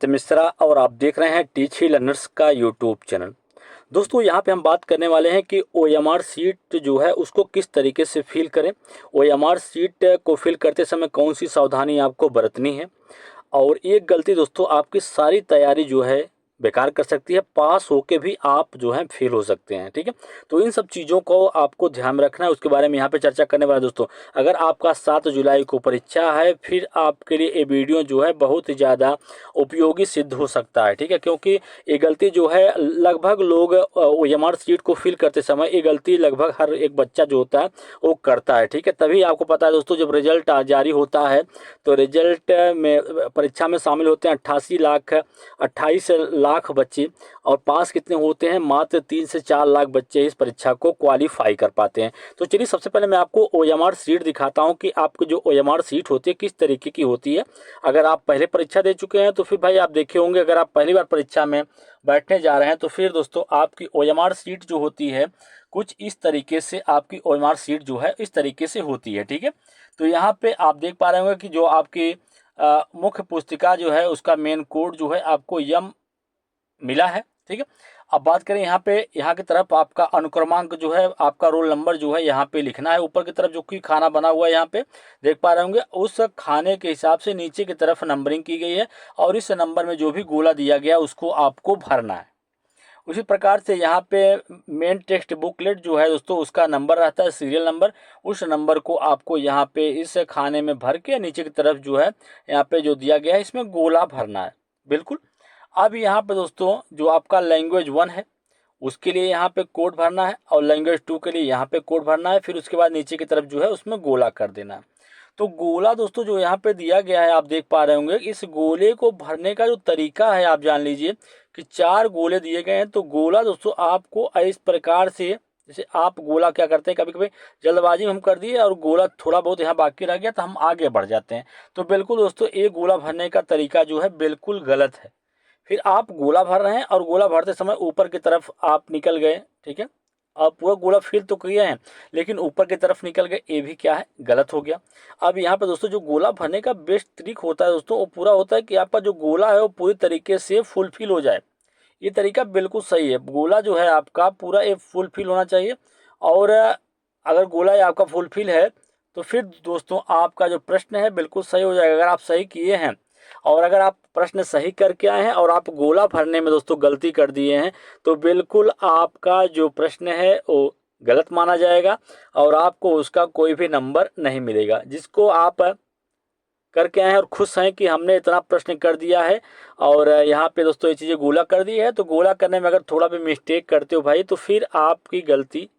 मिश्रा और आप देख रहे हैं टीच ही लर्नर्स का यूट्यूब चैनल। दोस्तों यहाँ पे हम बात करने वाले हैं कि OMR सीट जो है उसको किस तरीके से फिल करें। OMR सीट को फिल करते समय कौन सी सावधानी आपको बरतनी है और एक गलती दोस्तों आपकी सारी तैयारी जो है बेकार कर सकती है। पास होके भी आप जो है फेल हो सकते हैं। ठीक है, तो इन सब चीज़ों को आपको ध्यान में रखना है, उसके बारे में यहाँ पे चर्चा करने वाले दोस्तों। अगर आपका 7 जुलाई को परीक्षा है फिर आपके लिए ये वीडियो जो है बहुत ही ज़्यादा उपयोगी सिद्ध हो सकता है। ठीक है, क्योंकि ये गलती जो है लगभग लोग OMR सीट को फिल करते समय ये गलती लगभग हर एक बच्चा जो होता है वो करता है। ठीक है, तभी आपको पता है दोस्तों, जब रिजल्ट जारी होता है तो रिजल्ट में परीक्षा में शामिल होते हैं 28 लाख बच्चे और पास कितने होते हैं, मात्र 3 से 4 लाख बच्चे इस परीक्षा को क्वालिफाई कर पाते हैं। तो चलिए सबसे पहले मैं आपको OMR सीट दिखाता हूं कि आपकी जो OMR सीट होती है किस तरीके की होती है। अगर आप पहले परीक्षा दे चुके हैं तो फिर भाई आप देखे होंगे, अगर आप पहली बार परीक्षा में बैठने जा रहे हैं तो फिर दोस्तों आपकी OMR सीट जो होती है कुछ इस तरीके से, आपकी OMR सीट जो है इस तरीके से होती है। ठीक है, तो यहाँ पे आप देख पा रहे होंगे कि जो आपकी मुख्य पुस्तिका जो है उसका मेन कोड जो है आपको यम मिला है। ठीक है, अब बात करें यहाँ पे, यहाँ की तरफ आपका अनुक्रमांक जो है, आपका रोल नंबर जो है यहाँ पे लिखना है। ऊपर की तरफ जो कि खाना बना हुआ है यहाँ पे देख पा रहे होंगे, उस खाने के हिसाब से नीचे की तरफ नंबरिंग की गई है और इस नंबर में जो भी गोला दिया गया उसको आपको भरना है। उसी प्रकार से यहाँ पे मेन टेक्स्ट बुकलेट जो है दोस्तों उसका नंबर रहता है, सीरियल नंबर। उस नंबर को आपको यहाँ पे इस खाने में भर के नीचे की तरफ जो है यहाँ पे जो दिया गया है इसमें गोला भरना है। बिल्कुल। अब यहाँ पे दोस्तों जो आपका लैंग्वेज 1 है उसके लिए यहाँ पे कोड भरना है और लैंग्वेज 2 के लिए यहाँ पे कोड भरना है। फिर उसके बाद नीचे की तरफ जो है उसमें गोला कर देना है। तो गोला दोस्तों जो यहाँ पे दिया गया है आप देख पा रहे होंगे, इस गोले को भरने का जो तरीका है आप जान लीजिए कि 4 गोले दिए गए हैं। तो गोला दोस्तों आपको इस प्रकार से, जैसे आप गोला क्या करते हैं, कभी कभी जल्दबाजी में हम कर दिए और गोला थोड़ा बहुत यहाँ बाकी रह गया तो हम आगे बढ़ जाते हैं। तो बिल्कुल दोस्तों एक गोला भरने का तरीका जो है बिल्कुल गलत है। फिर आप गोला भर रहे हैं और गोला भरते समय ऊपर की तरफ आप निकल गए। ठीक है, आप पूरा गोला फिल तो किए हैं लेकिन ऊपर की तरफ निकल गए, ये भी क्या है, गलत हो गया। अब यहाँ पे दोस्तों जो गोला भरने का बेस्ट ट्रिक होता है दोस्तों वो पूरा होता है कि आपका जो गोला है वो पूरी तरीके से फुलफिल हो जाए। ये तरीका बिल्कुल सही है, गोला जो है आपका पूरा एक फुलफिल होना चाहिए। और अगर गोला ये आपका फुलफिल है तो फिर दोस्तों आपका जो प्रश्न है बिल्कुल सही हो जाएगा, अगर आप सही किए हैं। और अगर आप प्रश्न सही करके आए हैं और आप गोला भरने में दोस्तों गलती कर दिए हैं तो बिल्कुल आपका जो प्रश्न है वो गलत माना जाएगा और आपको उसका कोई भी नंबर नहीं मिलेगा। जिसको आप करके आए हैं और खुश हैं कि हमने इतना प्रश्न कर दिया है और यहाँ पे दोस्तों ये चीज़ें गोला कर दी है, तो गोला करने में अगर थोड़ा भी मिस्टेक करते हो भाई तो फिर आपकी गलती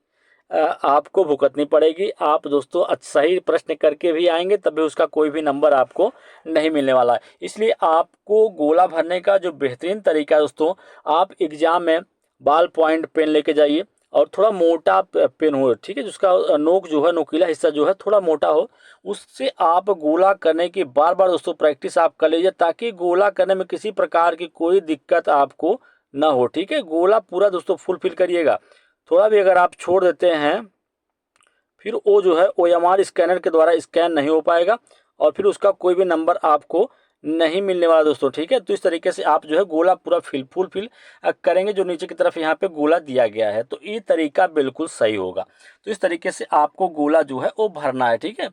आपको भुगतनी पड़ेगी। आप दोस्तों सही प्रश्न करके भी आएंगे तब भी उसका कोई भी नंबर आपको नहीं मिलने वाला है। इसलिए आपको गोला भरने का जो बेहतरीन तरीका है दोस्तों, आप एग्जाम में बॉल पॉइंट पेन लेके जाइए और थोड़ा मोटा पेन हो। ठीक है, जिसका नोक जो है, नोकीला हिस्सा जो है थोड़ा मोटा हो, उससे आप गोला करने की बार बार दोस्तों प्रैक्टिस आप कर लीजिए ताकि गोला करने में किसी प्रकार की कोई दिक्कत आपको ना हो। ठीक है, गोला पूरा दोस्तों फुलफिल करिएगा। थोड़ा भी अगर आप छोड़ देते हैं फिर वो जो है OMR स्कैनर के द्वारा स्कैन नहीं हो पाएगा और फिर उसका कोई भी नंबर आपको नहीं मिलने वाला दोस्तों। ठीक है, तो इस तरीके से आप जो है गोला पूरा फुलफिल करेंगे जो नीचे की तरफ यहाँ पे गोला दिया गया है, तो ये तरीका बिल्कुल सही होगा। तो इस तरीके से आपको गोला जो है वो भरना है। ठीक है,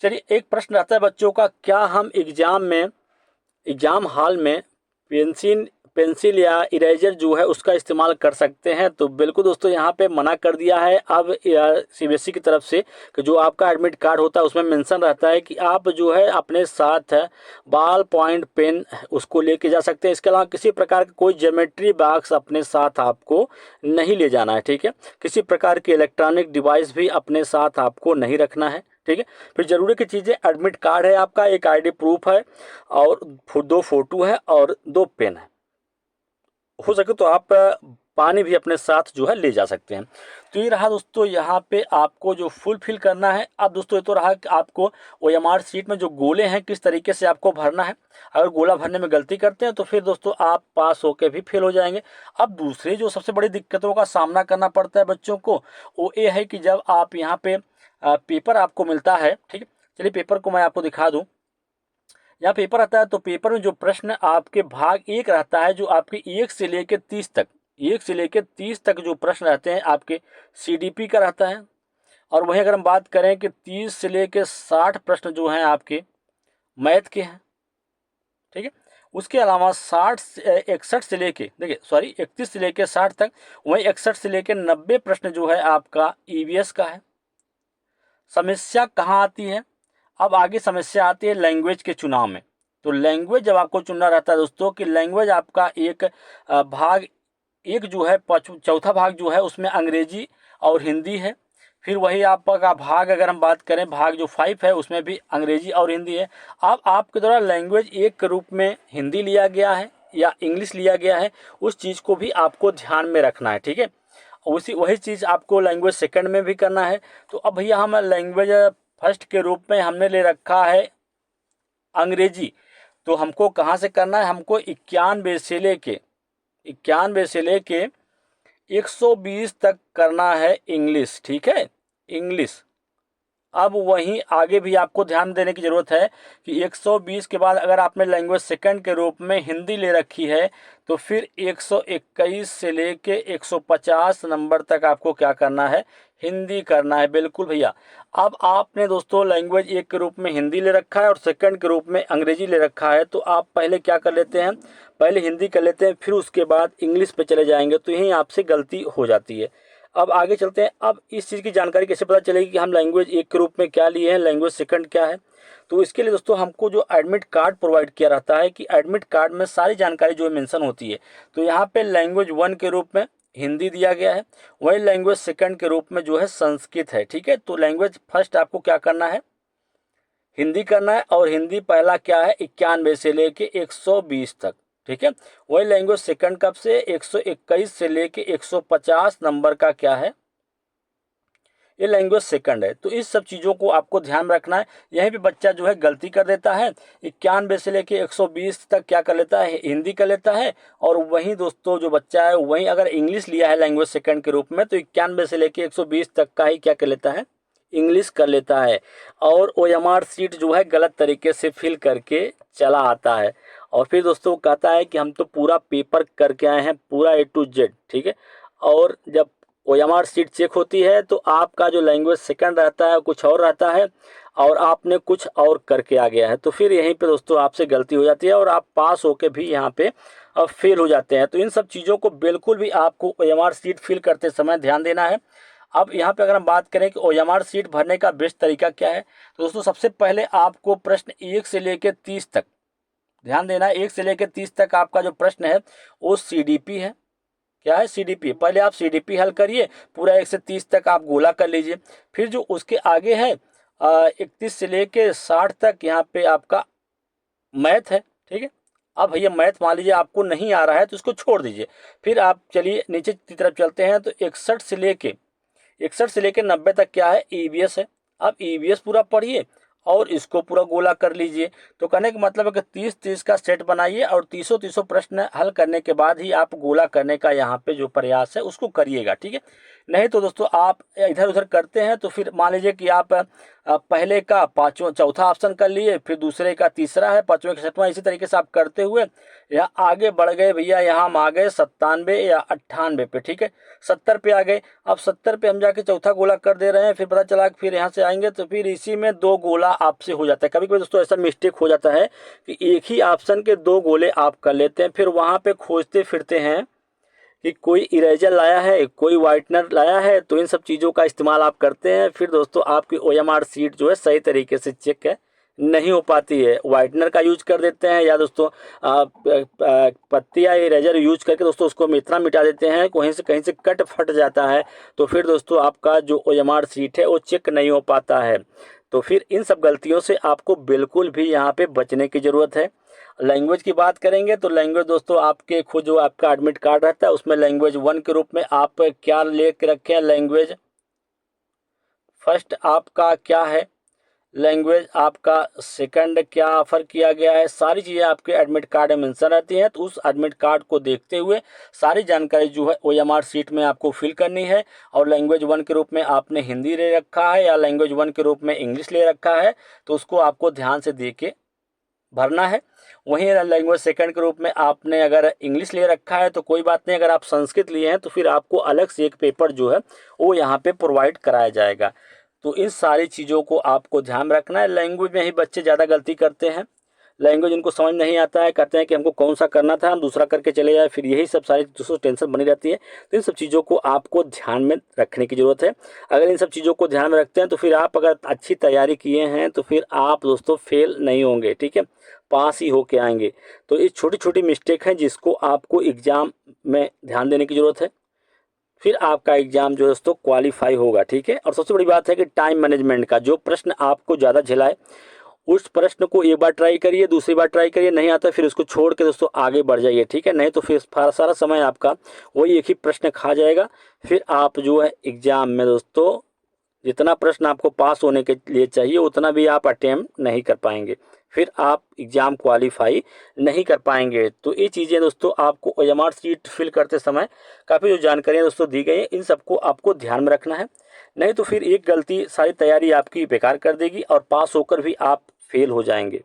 चलिए एक प्रश्न आता है बच्चों का, क्या हम एग्जाम हॉल में पेंसिल पेंसिल या इरेजर जो है उसका इस्तेमाल कर सकते हैं? तो बिल्कुल दोस्तों यहाँ पे मना कर दिया है अब CBSE की तरफ से कि जो आपका एडमिट कार्ड होता है उसमें मेंशन रहता है कि आप जो है अपने साथ बॉल पॉइंट पेन उसको लेके जा सकते हैं। इसके अलावा किसी प्रकार का कोई ज्योमेट्री बॉक्स अपने साथ आपको नहीं ले जाना है। ठीक है, किसी प्रकार की इलेक्ट्रॉनिक डिवाइस भी अपने साथ आपको नहीं रखना है। ठीक है, फिर जरूरी की चीज़ें, एडमिट कार्ड है आपका, एक ID प्रूफ है और 2 फोटो है और 2 पेन है। हो सके तो आप पानी भी अपने साथ जो है ले जा सकते हैं। तो ये रहा दोस्तों यहाँ पे आपको जो फुलफिल करना है। अब दोस्तों ये तो रहा कि आपको OMR सीट में जो गोले हैं किस तरीके से आपको भरना है। अगर गोला भरने में गलती करते हैं तो फिर दोस्तों आप पास होकर भी फेल हो जाएंगे। अब दूसरी जो सबसे बड़ी दिक्कतों का सामना करना पड़ता है बच्चों को वो ये है कि जब आप यहाँ पे पेपर आपको मिलता है। ठीक है, चलिए पेपर को मैं आपको दिखा दूँ। यहाँ पेपर आता है तो पेपर में जो प्रश्न आपके भाग 1 रहता है, जो आपके 1 से लेकर 30 तक, 1 से लेकर 30 तक जो प्रश्न रहते हैं आपके सीडीपी का रहता है। और वहीं अगर हम बात करें कि 30 से लेकर 60 प्रश्न जो हैं आपके मैथ के हैं, ठीक है। उसके अलावा 61 से लेके, देखिए सॉरी 31 से लेकर 60 तक, वहीं 61 से लेकर 90 प्रश्न जो है आपका ईवीएस का है। समस्या कहाँ आती है? अब आगे समस्या आती है लैंग्वेज के चुनाव में। तो लैंग्वेज जब आपको चुनना रहता है दोस्तों, कि लैंग्वेज आपका एक भाग एक जो है, चौथा भाग जो है उसमें अंग्रेजी और हिंदी है। फिर वही आपका भाग, अगर हम बात करें भाग जो 5 है, उसमें भी अंग्रेजी और हिंदी है। अब आपके द्वारा लैंग्वेज 1 के रूप में हिंदी लिया गया है या इंग्लिश लिया गया है, उस चीज़ को भी आपको ध्यान में रखना है, ठीक है। वही चीज़ आपको लैंग्वेज सेकंड में भी करना है। तो अब भैया हम लैंग्वेज फर्स्ट के रूप में हमने ले रखा है अंग्रेजी। तो हमको कहाँ से करना है? हमको 91 से लेके 120 तक करना है इंग्लिश, ठीक है, इंग्लिश। अब वहीं आगे भी आपको ध्यान देने की ज़रूरत है कि 120 के बाद अगर आपने लैंग्वेज सेकंड के रूप में हिंदी ले रखी है, तो फिर 121 से लेके 150 नंबर तक आपको क्या करना है? हिंदी करना है। बिल्कुल भैया। अब आपने दोस्तों लैंग्वेज 1 के रूप में हिंदी ले रखा है और सेकंड के रूप में अंग्रेजी ले रखा है, तो आप पहले क्या कर लेते हैं? पहले हिंदी कर लेते हैं, फिर उसके बाद इंग्लिश पे चले जाएंगे, तो यहीं आपसे गलती हो जाती है। अब आगे चलते हैं। अब इस चीज़ की जानकारी कैसे पता चलेगी कि हम लैंग्वेज 1 के रूप में क्या लिए हैं, लैंग्वेज सेकंड क्या है? तो इसके लिए दोस्तों हमको जो एडमिट कार्ड प्रोवाइड किया रहता है, कि एडमिट कार्ड में सारी जानकारी जो है मेंशन होती है। तो यहाँ पे लैंग्वेज 1 के रूप में हिंदी दिया गया है, वही लैंग्वेज सेकंड के रूप में जो है संस्कृत है, ठीक है। तो लैंग्वेज फर्स्ट आपको क्या करना है? हिंदी करना है, और हिंदी पहला क्या है? 91 से लेके 120 तक, ठीक है। वही लैंग्वेज सेकंड कब से? 121 से लेके 150 नंबर का क्या है? ये लैंग्वेज सेकंड है। तो इस सब चीज़ों को आपको ध्यान रखना है। यहीं पे बच्चा जो है गलती कर देता है, 91 से लेके 120 तक क्या कर लेता है? हिंदी कर लेता है। और वहीं दोस्तों जो बच्चा है, वहीं अगर इंग्लिश लिया है लैंग्वेज सेकंड के रूप में, तो 91 से लेके 120 तक का ही क्या कर लेता है? इंग्लिश कर लेता है। और ओएमआर सीट जो है गलत तरीके से फिल करके चला आता है। और फिर दोस्तों कहता है कि हम तो पूरा पेपर करके आए हैं, पूरा A to Z, ठीक है। और जब ओएमआर सीट चेक होती है, तो आपका जो लैंग्वेज सेकंड रहता है कुछ और रहता है, और आपने कुछ और करके आ गया है। तो फिर यहीं पे दोस्तों आपसे गलती हो जाती है, और आप पास होके भी यहाँ पे फेल हो जाते हैं। तो इन सब चीज़ों को बिल्कुल भी आपको ओएमआर सीट फिल करते समय ध्यान देना है। अब यहाँ पे अगर हम बात करें कि ओएमआर सीट भरने का बेस्ट तरीका क्या है, तो दोस्तों सबसे पहले आपको प्रश्न 1 से लेकर 30 तक ध्यान देना है। 1 से लेकर 30 तक आपका जो प्रश्न है वो सीडीपी है। क्या है? सीडीपी। पहले आप सीडीपी हल करिए, पूरा 1 से 30 तक आप गोला कर लीजिए। फिर जो उसके आगे है 31 से लेके 60 तक, यहाँ पे आपका मैथ है, ठीक है। अब भैया मैथ मान लीजिए आपको नहीं आ रहा है, तो उसको छोड़ दीजिए। फिर आप चलिए नीचे की तरफ चलते हैं, तो 61 से लेके 90 तक क्या है? ईवीएस है। अब ईवीएस पूरा पढ़िए और इसको पूरा गोला कर लीजिए। तो कहने का मतलब है कि 30-30 का सेट बनाइए, और 30 प्रश्न हल करने के बाद ही आप गोला करने का यहाँ पे जो प्रयास है उसको करिएगा, ठीक है। नहीं तो दोस्तों आप इधर उधर करते हैं, तो फिर मान लीजिए कि आप पहले का पाँचवा चौथा ऑप्शन कर लिए, फिर दूसरे का तीसरा है, पाँचवें का छठवां, इसी तरीके से आप करते हुए यहाँ आगे बढ़ गए भैया। यहाँ हम आ गए 97 या 98 पे, ठीक है, 70 पे आ गए। अब 70 पे हम जाके चौथा गोला कर दे रहे हैं, फिर पता चला फिर यहाँ से आएंगे, तो फिर इसी में 2 गोला आपसे हो जाता है। कभी कभी दोस्तों ऐसा मिस्टेक हो जाता है कि एक ही ऑप्शन के 2 गोले आप कर लेते हैं, फिर वहाँ पे खोजते फिरते हैं कि कोई इरेजर लाया है, कोई वाइटनर लाया है। तो इन सब चीज़ों का इस्तेमाल आप करते हैं, फिर दोस्तों आपकी ओएमआर सीट जो है सही तरीके से चेक है नहीं हो पाती है। वाइटनर का यूज कर देते हैं, या दोस्तों पत्ती या इरेजर यूज करके दोस्तों उसको इतना मिटा देते हैं, कहीं से कट फट जाता है। तो फिर दोस्तों आपका जो ओएमआर सीट है वो चेक नहीं हो पाता है। तो फिर इन सब गलतियों से आपको बिल्कुल भी यहाँ पे बचने की ज़रूरत है। लैंग्वेज की बात करेंगे, तो लैंग्वेज दोस्तों आपके खुद जो आपका एडमिट कार्ड रहता है उसमें लैंग्वेज 1 के रूप में आप क्या ले के रखे हैं? लैंग्वेज फर्स्ट आपका क्या है? लैंग्वेज आपका सेकंड क्या ऑफर किया गया है? सारी चीज़ें आपके एडमिट कार्ड में मेंशन रहती हैं। तो उस एडमिट कार्ड को देखते हुए सारी जानकारी जो है ओएमआर सीट में आपको फिल करनी है। और लैंग्वेज 1 के रूप में आपने हिंदी ले रखा है या लैंग्वेज 1 के रूप में इंग्लिश ले रखा है, तो उसको आपको ध्यान से देख के भरना है। वहीं लैंग्वेज सेकंड के रूप में आपने अगर इंग्लिश ले रखा है तो कोई बात नहीं, अगर आप संस्कृत लिए हैं तो फिर आपको अलग से एक पेपर जो है वो यहाँ पे प्रोवाइड कराया जाएगा। तो इन सारी चीज़ों को आपको ध्यान रखना है। लैंग्वेज में ही बच्चे ज़्यादा गलती करते हैं, लैंग्वेज उनको समझ नहीं आता है, कहते हैं कि हमको कौन सा करना था, हम दूसरा करके चले जाए, फिर यही सब सारी दोस्तों टेंशन बनी रहती है। तो इन सब चीज़ों को आपको ध्यान में रखने की ज़रूरत है। अगर इन सब चीज़ों को ध्यान में रखते हैं तो फिर आप अगर अच्छी तैयारी किए हैं तो फिर आप दोस्तों फेल नहीं होंगे, ठीक है, पास ही होके आएंगे। तो ये छोटी छोटी मिस्टेक हैं जिसको आपको एग्ज़ाम में ध्यान देने की ज़रूरत है, फिर आपका एग्ज़ाम जो है दोस्तों क्वालिफाई होगा, ठीक है। और सबसे बड़ी बात है कि टाइम मैनेजमेंट का जो प्रश्न आपको ज़्यादा झेलाए उस प्रश्न को एक बार ट्राई करिए, दूसरी बार ट्राई करिए, नहीं आता फिर उसको छोड़ के दोस्तों आगे बढ़ जाइए, ठीक है। नहीं तो फिर सारा समय आपका वही एक ही प्रश्न खा जाएगा। फिर आप जो है एग्ज़ाम में दोस्तों जितना प्रश्न आपको पास होने के लिए चाहिए उतना भी आप अटेम्प्ट नहीं कर पाएंगे, फिर आप एग्ज़ाम क्वालिफाई नहीं कर पाएंगे। तो ये चीज़ें दोस्तों आपको ओएमआर शीट फिल करते समय काफ़ी जो जानकारियाँ दोस्तों दी गई हैं इन सबको आपको ध्यान में रखना है। नहीं तो फिर एक गलती सारी तैयारी आपकी बेकार कर देगी और पास होकर भी आप फेल हो जाएंगे।